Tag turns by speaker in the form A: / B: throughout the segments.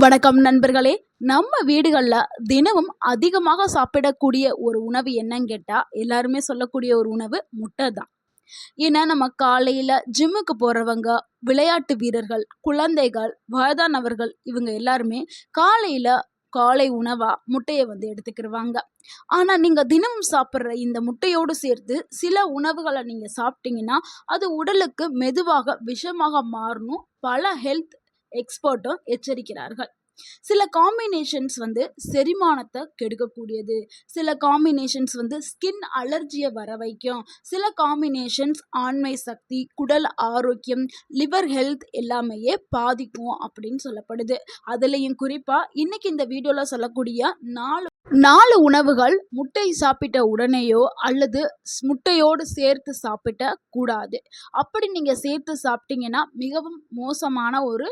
A: வணக்கம் நண்பர்களே. நம்ம வீடுகளில் தினமும் அதிகமாக சாப்பிடக்கூடிய ஒரு உணவு என்னன்னு கேட்டால் எல்லாருமே சொல்லக்கூடிய ஒரு உணவு முட்டை தான். ஏன்னா நம்ம காலையில் ஜிம்முக்கு போகிறவங்க, விளையாட்டு வீரர்கள், குழந்தைகள், வயதானவர்கள் இவங்க எல்லாருமே காலையில் காலை உணவா முட்டையை எடுத்துக்கிருவாங்க. ஆனா நீங்க தினமும் சாப்பிட்ற இந்த முட்டையோடு சேர்த்து சில உணவுகளை நீங்க சாப்பிட்டீங்கன்னா அது உடலுக்கு மெதுவாக விஷமாக மாறணும் பல ஹெல்த் எக்ஸ்பர்ட்டும் எச்சரிக்கிறார்கள். சில காம்பினேஷன்ஸ் செரிமானத்தை கெடுக்கக்கூடியது, சில காம்பினேஷன்ஸ் ஸ்கின் அலர்ஜியை வர வைக்கும், சில காம்பினேஷன்ஸ் ஆண்மை சக்தி, குடல் ஆரோக்கியம், லிவர் ஹெல்த் எல்லாமே பாதிக்கும் அப்படின்னு சொல்லப்படுது. அதுலேயும் குறிப்பாக இன்னைக்கு இந்த வீடியோவில் சொல்லக்கூடிய நாலு உணவுகள் முட்டை சாப்பிட்ட உடனேயோ அல்லது முட்டையோடு சேர்த்து சாப்பிட்ட கூடாது. அப்படி நீங்கள் சேர்த்து சாப்பிட்டீங்கன்னா மிகவும் மோசமான ஒரு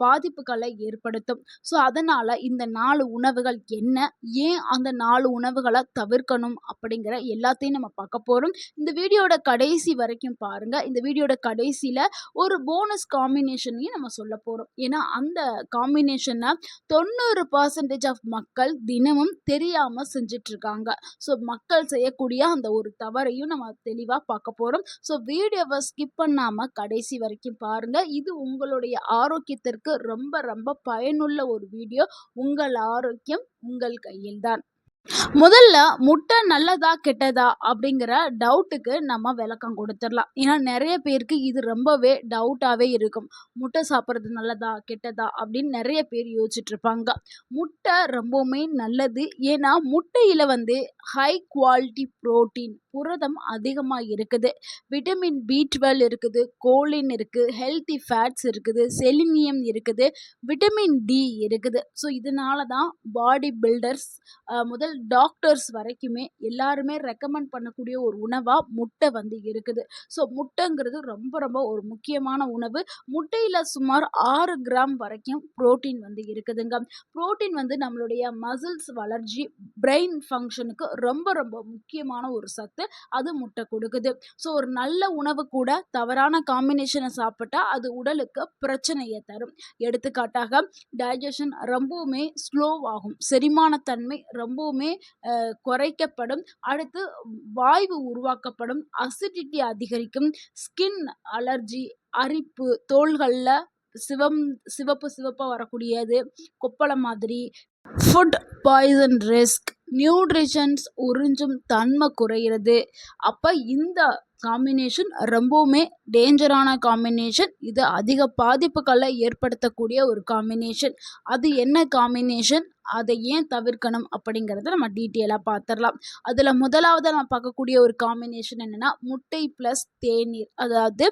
A: பாதிப்புகளை ஏற்படுத்தும். ஸோ அதனால் இந்த 4 உணவுகள் என்ன, ஏன் அந்த 4 உணவுகளை தவிர்க்கணும் அப்படிங்கிற எல்லாத்தையும் நம்ம பார்க்க போகிறோம். இந்த வீடியோட கடைசி வரைக்கும் பாருங்கள். இந்த வீடியோட கடைசியில் ஒரு போனஸ் காம்பினேஷனையும் நம்ம சொல்ல போகிறோம். ஏன்னா அந்த காம்பினேஷனை 90% ஆஃப் மக்கள் தினமும் தெரியாமல் செஞ்சிட்ருக்காங்க. ஸோ மக்கள் செய்யக்கூடிய அந்த ஒரு தவறையும் நம்ம தெளிவாக பார்க்க போகிறோம். ஸோ வீடியோவை ஸ்கிப் பண்ணாமல் கடைசி வரைக்கும் பாருங்கள். இது உங்களுடைய ஆரோக்கியத்திற்கு ரொம்ப ரொம்ப பயனுள்ள ஒரு வீடியோ. உங்கள் ஆரோக்கியம் உங்கள் கையில்தான். முதல்ல முட்டை நல்லதா கெட்டதா அப்படிங்கிற டவுட்டுக்கு நம்ம விளக்கம் கொடுத்துடலாம். ஏன்னா நிறைய பேருக்கு இது ரொம்பவே டவுட்டாகவே இருக்கும். முட்டை சாப்பிட்றது நல்லதா கெட்டதா அப்படின்னு நிறைய பேர் யோசிச்சுட்டு இருப்பாங்க. முட்டை ரொம்பவுமே நல்லது. ஏன்னா முட்டையில் ஹை குவாலிட்டி புரோட்டீன், புரதம் அதிகமாக இருக்குது, விட்டமின் B12 இருக்குது, கோலின் இருக்குது, ஹெல்த்தி ஃபேட்ஸ் இருக்குது, செலினியம் இருக்குது, விட்டமின் D இருக்குது. ஸோ இதனால தான் பாடி பில்டர்ஸ் முதல் டாக்டர்ஸ் வரைக்குமே எல்லாருமே ரெக்கமெண்ட் பண்ணக்கூடிய ஒரு உணவாக முட்டை இருக்குது. ஸோ முட்டைங்கிறது ரொம்ப ரொம்ப ஒரு முக்கியமான உணவு. முட்டையில் சுமார் 6 கிராம் வரைக்கும் புரோட்டீன் இருக்குதுங்க. புரோட்டீன் நம்மளுடைய மசில்ஸ் வளர்ச்சி, பிரெயின் ஃபங்க்ஷனுக்கு ரொம்ப ரொம்ப முக்கியமான ஒரு சத்து அது முட்டை கொடுக்குது. ஸோ ஒரு நல்ல உணவு கூட தவறான காம்பினேஷனை சாப்பிட்டா அது உடலுக்கு பிரச்சனையை தரும். எடுத்துக்காட்டாக டைஜஷன் ரொம்பவுமே ஸ்லோவாகும், செரிமானத்தன்மை ரொம்பவுமே குறைக்கப்படும், அடுத்து வாய்வு உருவாக்கப்படும், அசிடிட்டி அதிகரிக்கும், ஸ்கின் அலர்ஜி, அரிப்பு, தோள்களில் சிவப்பாக வரக்கூடியது, கொப்பளம் மாதிரி, ஃபுட் பாய்சன் ரிஸ்க், நியூட்ரிஷன்ஸ் உறிஞ்சும் தன்மை குறைகிறது. அப்போ இந்த காம்பினேஷன் ரொம்பவுமே டேஞ்சரான காம்பினேஷன். இது அதிக பாதிப்புகளை ஏற்படுத்தக்கூடிய ஒரு காம்பினேஷன். அது என்ன காம்பினேஷன், அதை ஏன் தவிர்க்கணும் அப்படிங்கிறத நம்ம டீட்டெயிலாக பார்த்துடலாம். அதில் முதலாவது நம்ம பார்க்கக்கூடிய ஒரு காம்பினேஷன் என்னென்னா முட்டை ப்ளஸ் தேநீர், அதாவது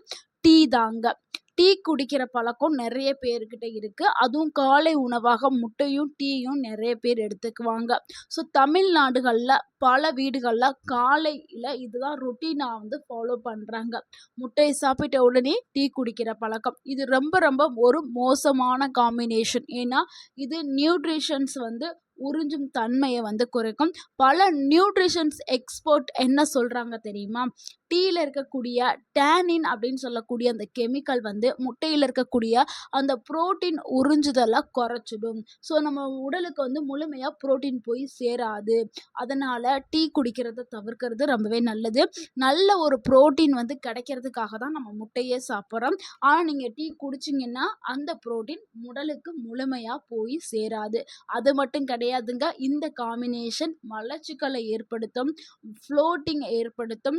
A: டீ தாங்க. டீ குடிக்கிற பழக்கம் நிறைய பேர்கிட்ட இருக்குது. அதுவும் காலை உணவாக முட்டையும் டீயும் நிறைய பேர் எடுத்துக்குவாங்க. ஸோ தமிழ்நாடுகளில் பல வீடுகளில் காலையில் இதுதான் ரொட்டீனாக ஃபாலோ பண்ணுறாங்க. முட்டை சாப்பிட்ட உடனே டீ குடிக்கிற பழக்கம் இது ரொம்ப ரொம்ப ஒரு மோசமான காம்பினேஷன். ஏன்னா இது நியூட்ரிஷன்ஸ் உறிஞ்சும் தன்மையை குறைக்கும். பல நியூட்ரிஷன்ஸ் எக்ஸ்பர்ட் என்ன சொல்கிறாங்க தெரியுமா, டீயில் இருக்கக்கூடிய டேனின் அப்படின்னு சொல்லக்கூடிய அந்த கெமிக்கல் முட்டையில் இருக்கக்கூடிய அந்த புரோட்டீன் உறிஞ்சுதலை குறைச்சிடும். ஸோ நம்ம உடலுக்கு முழுமையாக புரோட்டீன் போய் சேராது. அதனால் டீ குடிக்கிறத தவிர்க்கிறது ரொம்பவே நல்லது. நல்ல ஒரு புரோட்டீன் கிடைக்கிறதுக்காக தான் நம்ம முட்டையே சாப்பிட்றோம். ஆனால் நீங்கள் டீ குடிச்சிங்கன்னா அந்த புரோட்டீன் உடலுக்கு முழுமையாக போய் சேராது. அது மட்டும் கிடையாதுங்க, இந்த காம்பினேஷன் மலச்சிக்கலை ஏற்படுத்தும், ஃப்ளோட்டிங் ஏற்படுத்தும்,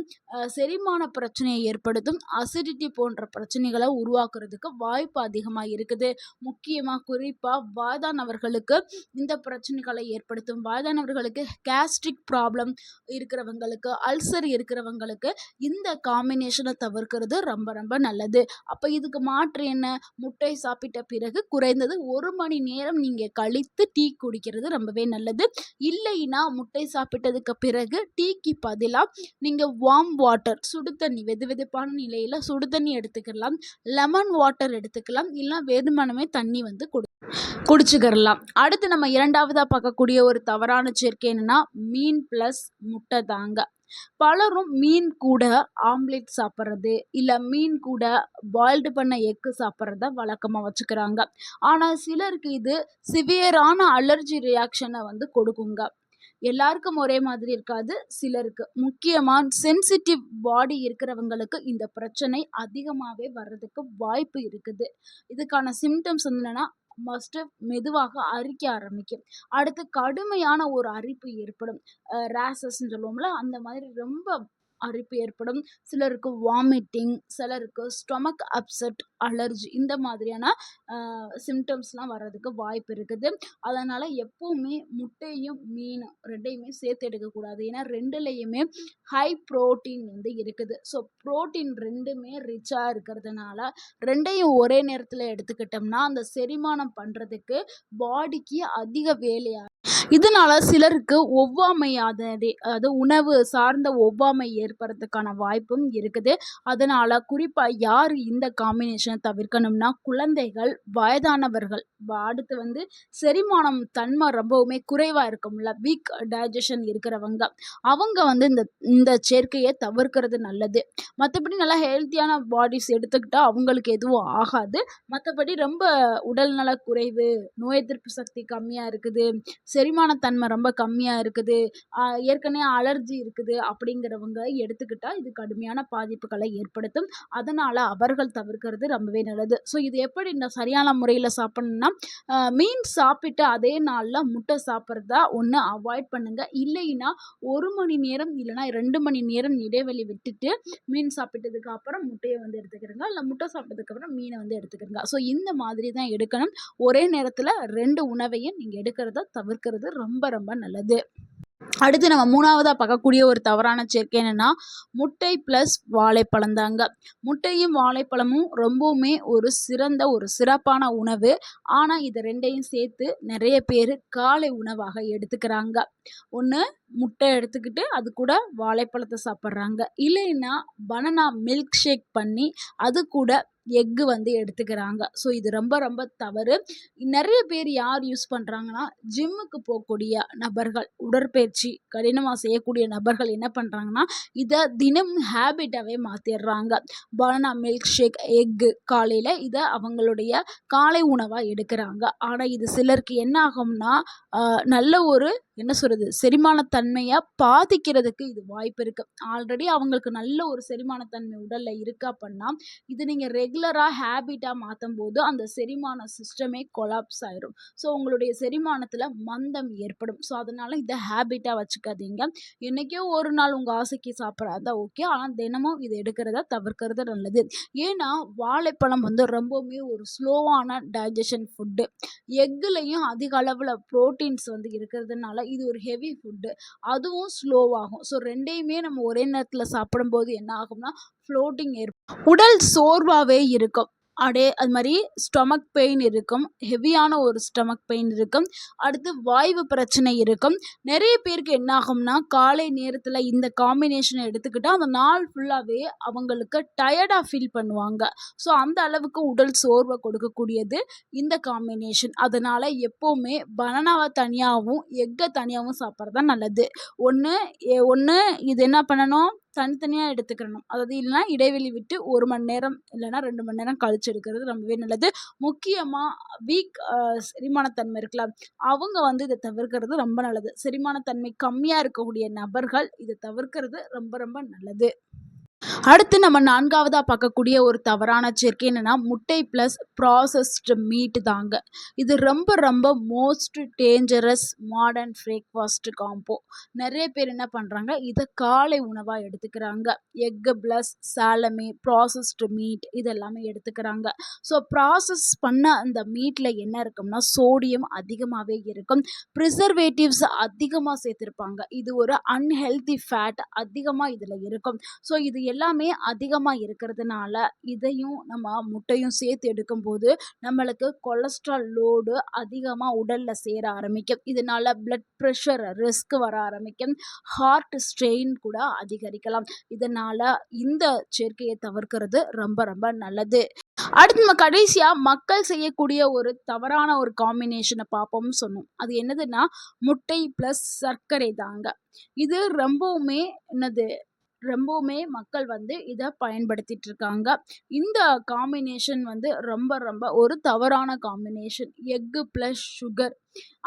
A: செரிமான பிரச்சனையை ஏற்படுத்தும், அசிடிட்டி போன்ற பிரச்சனைகளை உருவாக்குறதுக்கு வாய்ப்பு அதிகமாக இருக்குது. முக்கியமாக குறிப்பாக வயதானவர்களுக்கு இந்த பிரச்சனைகளை ஏற்படுத்தும். வயதானவர்களுக்கு கேஸ்ட்ரிக் ப்ராப்ளம் இருக்கிறவங்களுக்கு, அல்சர் இருக்கிறவங்களுக்கு இந்த காம்பினேஷனை தவிர்க்கிறது ரொம்ப ரொம்ப நல்லது. அப்போ இதுக்கு மாற்று என்ன, முட்டை சாப்பிட்ட பிறகு குறைந்தது 1 மணி நேரம் நீங்கள் கழித்து டீ குடிக்கிறது ரொம்பவே நல்லது. இல்லைன்னா முட்டை சாப்பிட்டதுக்கு பிறகு டீக்கு பதிலாக நீங்கள் வார்ம் வாட்டர், சுடு தண்ணி, வெதுவெதுப்பான நிலையில் சுடு தண்ணி எடுத்துக்கலாம், லெமன் வாட்டர் எடுத்துக்கலாம், இல்லை வெறுமனமே தண்ணி குடிச்சுக்கிறலாம். அடுத்து நம்ம இரண்டாவதாக பார்க்கக்கூடிய ஒரு தவறான சேர்க்கை என்னன்னா மீன் ப்ளஸ் முட்டை தாங்க. பலரும் மீன் கூட ஆம்லெட் சாப்பிட்றது, இல்ல மீன் கூட பாயில்டு பண்ண எக்கு சாப்பிட்றத வழக்கமா வச்சுக்கிறாங்க. ஆனா சிலருக்கு இது சிவியரான அலர்ஜி ரியாக்ஷன வந்து கொடுக்குங்க. எல்லாருக்கும் ஒரே மாதிரி இருக்காது. சிலருக்கு முக்கியமா சென்சிட்டிவ் பாடி இருக்கிறவங்களுக்கு இந்த பிரச்சனை அதிகமாவே வர்றதுக்கு வாய்ப்பு இருக்குது. இதுக்கான சிம்ப்டம்ஸ் வந்து என்னன்னா, ஃபர்ஸ்ட்டு மெதுவாக அரிக்க ஆரம்பிக்கும். அடுத்து கடுமையான ஒரு அரிப்பு ஏற்படும். ரேஷஸ்ன்னு சொல்லுவோம்ல, அந்த மாதிரி ரொம்ப அரிப்பு ஏற்படும். சிலருக்கு வாமிட்டிங், சிலருக்கு ஸ்டொமக் அப்செட், அலர்ஜி இந்த மாதிரியான அ சிம்ப்டம்ஸ்லாம் வர்றதுக்கு வாய்ப்பு இருக்குது. அதனால எப்பவுமே முட்டையும், மீனும் 2யுமே சேர்த்து எடுக்கக்கூடாது. ஏன்னா 2லயுமே ஹை புரோட்டீன் வந்து இருக்குது. ஸோ புரோட்டீன் 2மே ரிச்சா இருக்கிறதுனால 2யும் ஒரே நேரத்தில எடுத்துக்கிட்டோம்னா, அந்த செரிமானம் பண்றதுக்கு பாடிக்கு அதிக வேலையா இதனால சிலருக்கு அதாவது உணவு சார்ந்த ஒவ்வாமை ஏற்படுறதுக்கான வாய்ப்பும் இருக்குது. அதனால குறிப்பா யார் இந்த காம்பினேஷன தவிர்க்கணும்னா, குழந்தைகள், வயதானவர்கள், அடுத்து வந்து செரிமானம் தன்மை ரொம்பவுமே குறைவா இருக்கும்ல, வீக் டைஜஷன் இருக்கிறவங்க, அவங்க வந்து இந்த இந்த சேர்க்கைய தவிர்க்கிறது நல்லது. மத்தபடி நல்லா ஹெல்த்தியான பாடிஸ் எடுத்துக்கிட்டா அவங்களுக்கு எதுவும் ஆகாது. மத்தபடி ரொம்ப உடல்நலக் குறைவு, நோய் எதிர்ப்பு சக்தி கம்மியா இருக்குது, செரிமானத்தன்மை ரொம்ப கம்மியா இருக்குது, ஏற்கனவே அலர்ஜி இருக்குது அப்படிங்கிறவங்க எடுத்துக்கிட்டா இது கடுமையான பாதிப்புகளை ஏற்படுத்தும். அதனால அவர்கள் தவிர்க்கிறது ரொம்பவே நல்லது. ஸோ இது எப்படி சரியான முறையில சாப்பிடணும்னா, மீன் சாப்பிட்டு அதே நாள்ல முட்டை சாப்பிட்றத ஒண்ணு அவாய்ட் பண்ணுங்க. இல்லைன்னா 1 மணி நேரம் இல்லன்னா 2 மணி நேரம் இடைவெளி விட்டுட்டு மீன் சாப்பிட்டதுக்கு அப்புறம் முட்டைய வந்து எடுத்துக்கிறங்க. இல்ல முட்டை சாப்பிட்டதுக்கு அப்புறம் மீன வந்து எடுத்துக்கிறங்க. ஸோ இந்த மாதிரி தான் எடுக்கணும். ஒரே நேரத்துல 2 உணவையும் நீங்க எடுக்கிறத தவிர்க்கிறது ரொம்ப ரொம்ப நல்லது. அடுத்து நம்ம 3வதா பார்க்கக்கூடிய ஒரு தவறான சேர்க்கை என்னன்னா, முட்டை பிளஸ் வாழைப்பழம் தாங்க. முட்டையும் வாழைப்பழமும் ரொம்பவுமே ஒரு சிறப்பான உணவு. ஆனா இது 2யும் சேர்த்து நெறைய பேரு காலை உணவாக எடுத்துக்கிறாங்க. ஒண்ணு முட்டை எடுத்துக்கிட்டு அது கூட வாழைப்பழத்த சாப்பிடுறாங்க. இல்லைன்னா பனானா மில்க் ஷேக் பண்ணி அது கூட எக்கு வந்து எடுத்துக்கிறாங்க. ஸோ இது ரொம்ப ரொம்ப தவறு. நெறைய பேர் யார் யூஸ் பண்றாங்கன்னா, ஜிம்முக்கு போகக்கூடிய நபர்கள், உடற்பயிற்சி கடினமா செய்யக்கூடிய நபர்கள் என்ன பண்றாங்கன்னா, இத தினமும் ஹேபிட்டாவே மாத்திர்றாங்க. பனானா மில்க் ஷேக், எக்கு காலையில இத அவங்களுடைய காலை உணவா எடுக்குறாங்க. ஆனா இது சிலருக்கு என்ன ஆகும்னா, நல்ல ஒரு என்ன சொல்றது, செரிமானத்தன்மைய பாதிக்கிறதுக்கு இது வாய்ப்பு இருக்கு. ஆல்ரெடி அவங்களுக்கு நல்ல ஒரு செரிமானத்தன்மை உடல்ல இருக்கு அப்பன்னா, இது நீங்க ரெகுலரா ஹேபிட்டா மாத்தும்போது அந்த செரிமான சிஸ்டமே கொலாப்ஸ் ஆயிரும். ஸோ உங்களுடைய செரிமானத்துல மந்தம் ஏற்படும். ஸோ அதனால இத ஹேபிட்டா வச்சுக்காதீங்க. என்னைக்கோ ஒரு நாள் உங்க ஆசைக்கு சாப்பிட்றதா ஓகே. ஆனா தினமும் இத எடுக்கிறத தவிர்க்கிறது நல்லது. ஏன்னா வாழைப்பழம் வந்து ரொம்பவுமே ஒரு ஸ்லோவான டைஜஷன் ஃபுட்டு. எக்குலயும் அதிக அளவுல புரோட்டீன்ஸ் வந்து இருக்கிறதுனால இது ஒரு ஹெவி ஃபுட்டு. அதுவும் ஸ்லோவாகும். ஸோ 2யுமே நம்ம ஒரே நேரத்துல சாப்பிடும்போது என்ன ஆகும்னா, ஃப்ளோட்டிங் உடல் சோர்வாவே இருக்கும். அது மாரி ஸ்டொமக் பெயின் இருக்கும். ஹெவியான ஒரு ஸ்டொமக் பெயின் இருக்கும். அடுத்து வாய்வு பிரச்சனை இருக்கும். நெறைய பேருக்கு என்ன ஆகும்னா, காலை நேரத்தில இந்த காம்பினேஷன எடுத்துக்கிட்டா, அந்த நாள் ஃபுல்லாவே அவங்களுக்கு டயர்டா ஃபீல் பண்ணுவாங்க. ஸோ அந்த அளவுக்கு உடல் சோர்வ கொடுக்கக்கூடியது இந்த காம்பினேஷன். அதனால எப்பவுமே பனானாவ தனியாவும், எக்க தனியாவும் சாப்பிட்றது தான் நல்லது. ஒண்ணு இது என்ன பண்ணணும், தனித்தனியா எடுத்துக்கிறணும். அதாவது இல்லன்னா இடைவெளி விட்டு 1 மணி நேரம் இல்லன்னா 2 மணி நேரம் கழிச்சு எடுக்கிறது ரொம்பவே நல்லது. முக்கியமா வீக் செரிமானத்தன்மை இருக்குல்ல, அவங்க வந்து இத தவிர்க்கிறது ரொம்ப நல்லது. செரிமானத்தன்மை கம்மியா இருக்கக்கூடிய நபர்கள் இத தவிர்க்கிறது ரொம்ப ரொம்ப நல்லது. அடுத்து நம்ம 4வதா பார்க்கக்கூடிய ஒரு தவறான சேர்க்கை என்னன்னா, முட்டை பிளஸ் ப்ராசஸ்டு மீட் தாங்க. இது ரொம்ப ரொம்ப most dangerous modern breakfast combo. நெறைய பேர் என்ன பண்றாங்க, இத காலை உணவா எடுத்துக்கிறாங்க. எக்கு பிளஸ் சாலமி, ப்ராசஸ்டு மீட் இதெல்லாமே எடுத்துக்கிறாங்க. ஸோ ப்ராசஸ் பண்ண அந்த மீட்ல என்ன இருக்கும்னா, சோடியம் அதிகமாவே இருக்கும். ப்ரிசர்வேட்டிவ்ஸ் அதிகமா சேர்த்திருப்பாங்க. இது ஒரு அன்ஹெல்தி ஃபேட் அதிகமா இதுல இருக்கும். ஸோ இது எல்லாமே அதிகமாக இருக்கிறதுனால இதையும் நம்ம முட்டையும் சேர்த்து எடுக்கும்போது நம்மளுக்கு கொலஸ்ட்ரால் லோடு அதிகமாக உடலில் சேர ஆரம்பிக்கும். இதனால பிளட் ப்ரெஷர் ரிஸ்க் வர ஆரம்பிக்கும். ஹார்ட் ஸ்ட்ரெயின் கூட அதிகரிக்கலாம். இதனால் இந்த சேர்க்கையை தவிர்க்கிறது ரொம்ப ரொம்ப நல்லது. அடுத்து நம்ம கடைசியா மக்கள் செய்யக்கூடிய ஒரு தவறான ஒரு காம்பினேஷனை பார்ப்போம்னு சொன்னோம். அது என்னதுன்னா முட்டை பிளஸ் சர்க்கரை தாங்க. இது ரொம்பவுமே மக்கள் இதை பயன்படுத்திட்டு இருக்காங்க. இந்த காம்பினேஷன் ரொம்ப ரொம்ப ஒரு தவறான காம்பினேஷன். Egg plus sugar.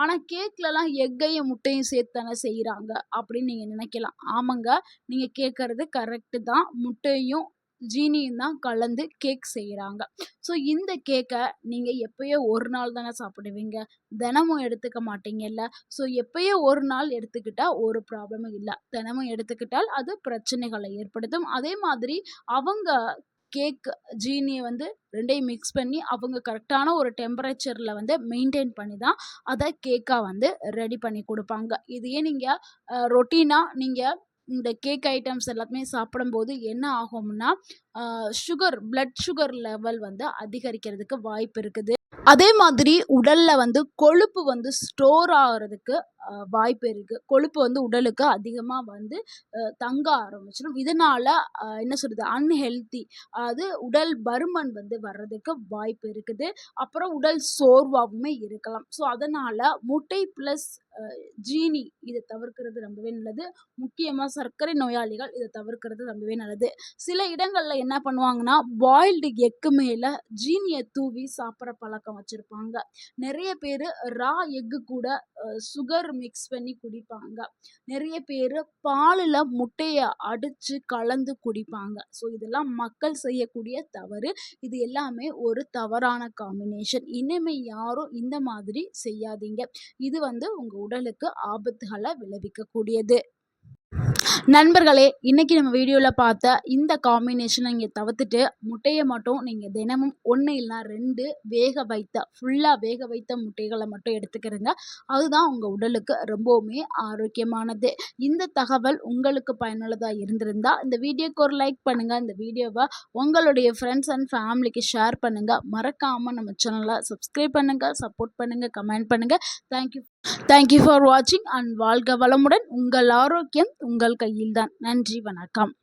A: ஆனால் கேக்லலாம் எக்கையும் முட்டையும் சேர்த்து தானே செய்கிறாங்க அப்படின்னு நீங்கள் நினைக்கலாம். ஆமாங்க, நீங்கள் கேட்குறது கரெக்டு தான். முட்டையும் ஜீனியும் தான் கலந்து கேக் செய்கிறாங்க. ஸோ இந்த கேக்கை நீங்கள் எப்பயோ ஒரு நாள் தானே சாப்பிடுவீங்க, தினமும் எடுத்துக்க மாட்டீங்கல்ல. ஸோ எப்பயோ ஒரு நாள் எடுத்துக்கிட்டால் ஒரு ப்ராப்ளமும் இல்லை. தினமும் எடுத்துக்கிட்டால் அது பிரச்சனைகளை ஏற்படுத்தும். அதே மாதிரி அவங்க கேக் ஜீனியை 2யும் மிக்ஸ் பண்ணி அவங்க கரெக்டான ஒரு டெம்பரேச்சரில் மெயின்டைன் பண்ணி தான் அதை கேக்காக ரெடி பண்ணி கொடுப்பாங்க. இதையே நீங்கள் ரொட்டீனாக நீங்கள் இந்த கேக் ஐட்டம்ஸ் எல்லாத்தையுமே சாப்பிடும்போது என்ன ஆகும்னா பிளட் சுகர் லெவல் அதிகரிக்கிறதுக்கு வாய்ப்பு இருக்குது. அதே மாதிரி உடல்ல கொழுப்பு ஸ்டோர் ஆகிறதுக்கு வாய்ப்பு இருக்குது. கொழுப்பு உடலுக்கு அதிகமாக தங்க ஆரம்பிச்சிடும். இதனால என்ன சொல்கிறது, அன்ஹெல்த்தி, அதாவது உடல் பருமன் வர்றதுக்கு வாய்ப்பு இருக்குது. அப்புறம் உடல் சோர்வாகவுமே இருக்கலாம். ஸோ அதனால் முட்டை ப்ளஸ் ஜீனி இதை தவிர்க்கிறது ரொம்பவே நல்லது. முக்கியமாக சர்க்கரை நோயாளிகள் இதை தவிர்க்கிறது ரொம்பவே நல்லது. சில இடங்களில் என்ன பண்ணுவாங்கன்னா பாயில்டு எக்கு மேலே ஜீனியை தூவி சாப்பிட்ற பழக்கம் வச்சுருப்பாங்க. நிறைய பேர் ரா எக்கு கூட சுகர் மிக்ஸ் பண்ணி குடிப்பாங்க. நிறைய பேர் பாலில் முட்டையை அடித்து கலந்து குடிப்பாங்க. ஸோ இதெல்லாம் மக்கள் செய்யக்கூடிய தவறு. இது எல்லாமே ஒரு தவறான காம்பினேஷன். இனிமே யாரும் இந்த மாதிரி செய்யாதீங்க. இது உங்கள் உடலுக்கு ஆபத்துகளை விளைவிக்கக்கூடியது. நண்பர்களே, இன்னைக்கு நம்ம வீடியோவில் பார்த்த இந்த காம்பினேஷனை நீங்கள் தவிர்த்துட்டு முட்டையை மட்டும் நீங்கள் தினமும் 1 இல்லைனா 2 ஃபுல்லாக வேக வைத்த முட்டைகளை மட்டும் எடுத்துக்கிறங்க. அதுதான் உங்கள் உடலுக்கு ரொம்பவுமே ஆரோக்கியமானது. இந்த தகவல் உங்களுக்கு பயனுள்ளதாக இருந்திருந்தால் இந்த வீடியோக்கு ஒரு லைக் பண்ணுங்கள். இந்த வீடியோவை உங்களுடைய ஃப்ரெண்ட்ஸ் அண்ட் ஃபேமிலிக்கு ஷேர் பண்ணுங்கள். மறக்காமல் நம்ம சேனலை சப்ஸ்கிரைப் பண்ணுங்கள், சப்போர்ட் பண்ணுங்கள், கமெண்ட் பண்ணுங்கள். தேங்க்யூ ஃபார் வாட்சிங் அண்ட் வாழ்க வளமுடன். உங்கள் ஆரோக்கியம் உங்கள் கையில்தான். நன்றி, வணக்கம்.